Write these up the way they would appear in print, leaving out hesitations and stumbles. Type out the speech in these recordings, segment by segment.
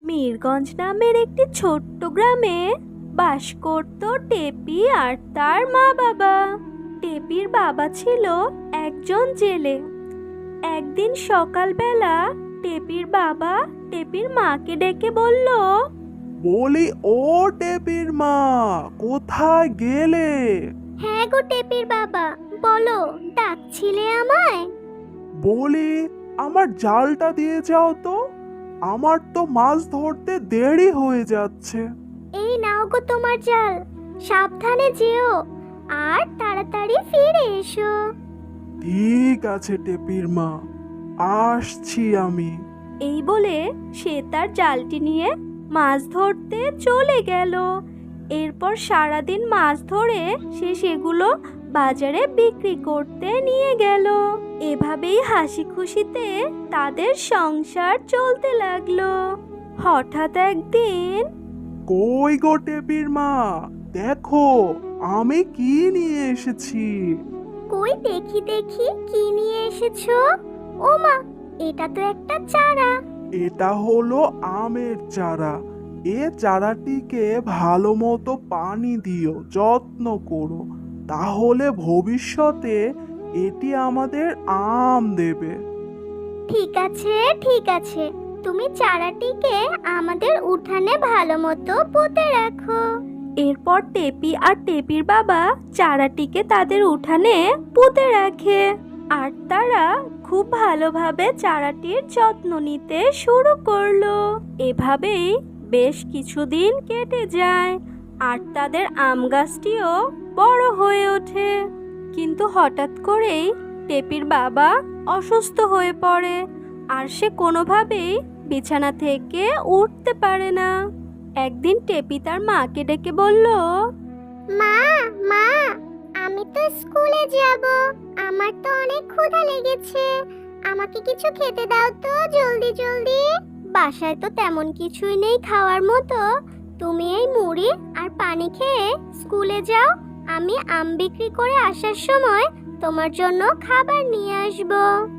মিরগঞ্জ নামের একটি ছোট্ট গ্রামে বাস করত টেপি আর তার মা বাবা। টেপির বাবা ছিল একজন জেলে। একদিন সকালবেলা টেপির বাবা টেপির মাকে ডেকে বলল, বলি ও টেপির মা, কোথায় গেলে? হ্যাঁ গো টেপির বাবা, বলো, ডাকছিলে আমায়? বলি আমার জালটা দিয়ে যাও তো, আমার তো মাছ ধরতে দেরি হয়ে যাচ্ছে। এই নাও গো তোমার জাল, সাবধানে যেও আর তাড়াতাড়ি ফিরে এসো। ঠিক আছে টেপির মা, আসছি আমি। এই বলে সে তার জালটি নিয়ে মাছ ধরতে চলে গেল। এরপর সারাদিন মাছ ধরে সে সেগুলো বাজারে বিক্রি করতে নিয়ে গেল। এভাবেই হাসি খুশিতে তাদের সংসার চলতে লাগলো। হঠাৎ একদিন কই গো টেপির মা, দেখো আমি কি নিয়ে এসেছি। কই দেখি দেখি, কি নিয়ে এসেছো? ও মা, এটা তো একটা চারা। এটা হলো আমের চারা। এ চারাটিকে ভালো মতো পানি দিও, যত্ন করো, তাহলে ভবিষ্যতে এটি আমাদের আম দেবে। ঠিক আছে ঠিক আছে, তুমি চারাটিকে আমাদের উঠানে ভালো মতো পুঁতে রাখো। এরপর টেপি আর টেপির বাবা চারাটিকে তাদের উঠানে পুঁতে রাখে। আর তারা খুব ভালোভাবে চারাটির যত্ন নিতে শুরু করলো। এভাবেই বেশ কিছুদিন কেটে যায় আর তাদের আম গাছটিও বড় হয়ে ওঠে। কিন্তু হঠাৎ করেই টেপির বাবা অসুস্থ হয়ে পড়ে আর সে কোনোভাবেই বিছানা থেকে উঠতে পারে না। একদিন টেপি তার মাকে ডেকে বলল, মা মা, আমি তো স্কুলে যাব, আমার তো অনেক ক্ষুধা লেগেছে, আমাকে কিছু খেতে দাও তো জলদি জলদি। বাসায় তো তেমন কিছুই নেই খাওয়ার মতো, তুমি এই মুড়ি আর পানি খেয়ে স্কুলে যাও, আমি আম বিক্রি করে আসার সময় তোমার জন্য খাবার নিয়ে আসব।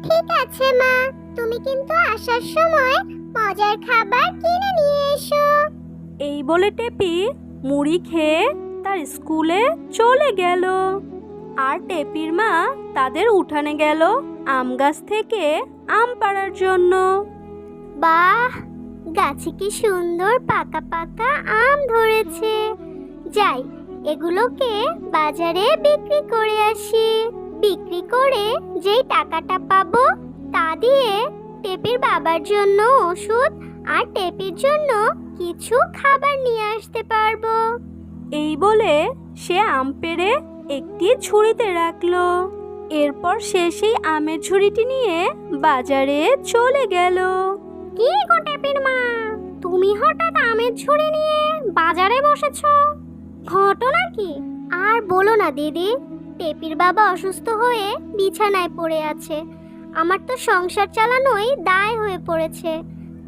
ঠিক আছে মা, তুমি কিন্তু আসার সময় মজার খাবার কিনে নিয়ে এসো। এই বলে টেপি মুড়ি খেয়ে তার স্কুলে চলে গেল। আর টেপির মা তাদের উঠানে গেল আম গাছ থেকে আম পাড়ার জন্য। বাহ, গাছে কি সুন্দর পাকা পাকা আম ধরেছে, যাই এগুলোকে বাজারে বিক্রি করে আসি। বিক্রি করে যেই টাকাটা পাবো তা দিয়ে টেপির বাবার জন্য ওষুধ আর টেপির জন্য কিছু খাবার নিয়ে আসতে পারবো। এই বলে সে আম পেড়ে একটি ঝুড়িতে রাখলো। এরপর সে সেই আমের ঝুড়িটি নিয়ে বাজারে চলে গেল। কি গো টেপির মা, তুমি হঠাৎ আমের ঝুড়ি নিয়ে বাজারে বসেছো, ঘটনা কি? আর বলো না দিদি, টেপির বাবা অসুস্থ হয়ে বিছানায় পড়ে আছে, আমার তো সংসার চালানোই দায় হয়ে পড়েছে,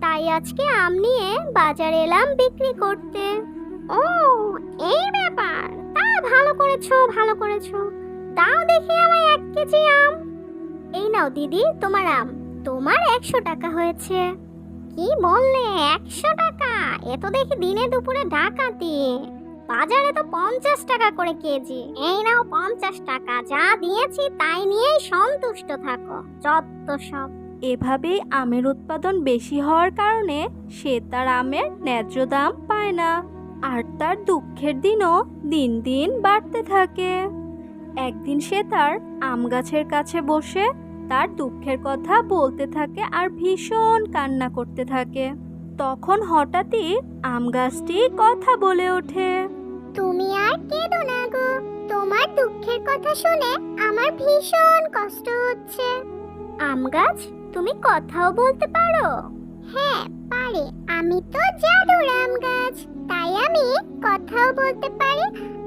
তাই আজকে আম নিয়ে বাজারে এলাম বিক্রি করতে। ও, এই ব্যাপার, তা ভালো করেছো ভালো করেছো, দাও দেখি আমায় 1 কেজি আম। এই নাও দিদি তোমার আম, তোমার 100 টাকা হয়েছে। কি বললে, 100 টাকা? এ তো দেখি দিনে দুপুরে ডাকাতি, বাজারে তো 50 টাকা করে কেজি। এই নাও 50 টাকা, যা দিয়েছি তাই নিয়েই সন্তুষ্ট থাকো, যত সব। এভাবেই আমের উৎপাদন বেশি হওয়ার কারণে সে তার আমের ন্যায্য দাম পায় না আর তার দুঃখের দিনও দিন দিন বাড়তে থাকে। একদিন সে তার আম গাছের কাছে বসে তার দুঃখের কথা বলতে থাকে আর ভীষণ কান্না করতে থাকে। তখন হঠাৎই আম গাছটি কথা বলে ওঠে, তুমি আর কেঁদো না গো, তোমার দুঃখের কথা শুনে আমার ভীষণ কষ্ট হচ্ছে। আম গাছ, তুমি কথাও বলতে পারো? হ্যাঁ পারি, আমি তো জাদুর আম গাছ, তাই আমি কথাও বলতে পারি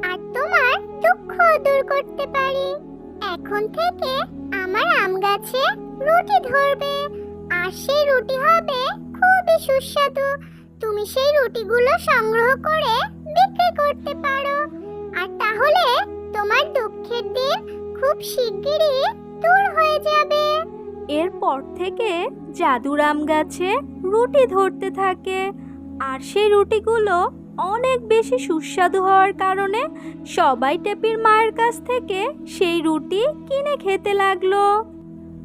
আর তোমার দুঃখ দূর করতে পারি। এখন থেকে আমার আম গাছে রুটি ধরবে আর সেই রুটি হবে খুবই সুস্বাদু। তুমি সেই রুটিগুলো সংগ্রহ করে বিক্রি করতে পারো, আর তাহলে তোমার দুঃখের দিন খুব শিগগিরই দূর হয়ে যাবে। এরপর থেকে জাদুর আম গাছে রুটি ধরতে থাকে আর সেই রুটিগুলো অনেক বেশি সুস্বাদু হওয়ার কারণে সবাই টেপির মায়ের কাছ থেকে সেই রুটি কিনে খেতে লাগলো।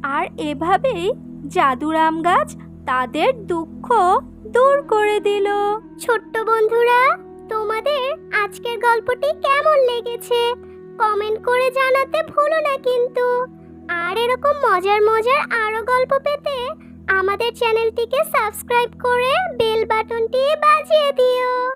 আর এভাবেই জাদুর আম গাছ তাদের দুঃখ দূর করে দিল। ছোট্ট বন্ধুরা, তোমাদের আজকের গল্পটি কেমন লেগেছে কমেন্ট করে জানাতে ভুলো না কিন্তু। আর এরকম মজার মজার আরো গল্প পেতে আমাদের চ্যানেলটিকে সাবস্ক্রাইব করে বেল বাটনটি বাজিয়ে দিও।